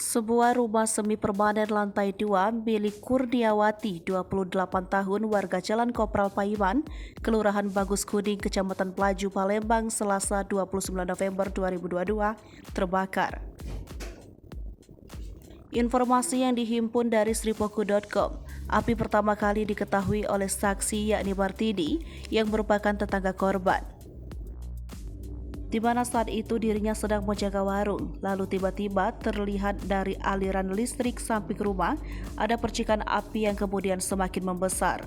Sebuah rumah semi permanen lantai 2 milik Kurniawati, 28 tahun, warga Jalan Kopral Paiman, Kelurahan Bagus Kuning, Kecamatan Pelaju, Palembang, Selasa 29 November 2022, terbakar. Informasi yang dihimpun dari sripoku.com, api pertama kali diketahui oleh saksi yakni Martini yang merupakan tetangga korban, di mana saat itu dirinya sedang menjaga warung, lalu tiba-tiba terlihat dari aliran listrik samping rumah ada percikan api yang kemudian semakin membesar.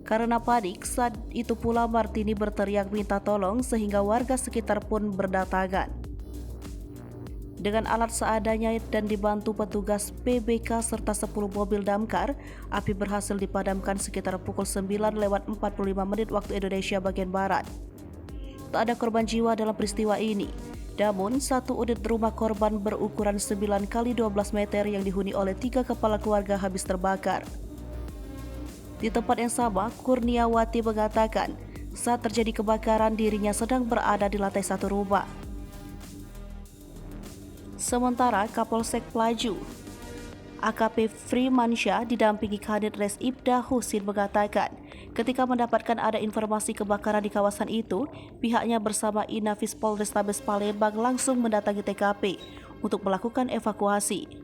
Karena panik, saat itu pula Martini berteriak minta tolong sehingga warga sekitar pun berdatangan. Dengan alat seadanya dan dibantu petugas PBK serta 10 mobil damkar, api berhasil dipadamkan sekitar pukul 9:45 waktu Indonesia bagian Barat. Tak ada korban jiwa dalam peristiwa ini. Namun, satu unit rumah korban berukuran 9x12 meter yang dihuni oleh 3 kepala keluarga habis terbakar. Di tempat yang sama, Kurniawati mengatakan saat terjadi kebakaran dirinya sedang berada di lantai 1 rumah. Sementara Kapolsek Pelaju, AKP Frimansyah didampingi Kadit Res Ibda Husin mengatakan, ketika mendapatkan ada informasi kebakaran di kawasan itu, pihaknya bersama Inafis Polrestabes Palembang langsung mendatangi TKP untuk melakukan evakuasi.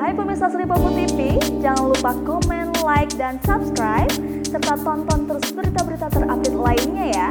Hai pemirsa Sripoku TV, jangan lupa komen, like, dan subscribe, serta tonton terus berita-berita terupdate lainnya ya.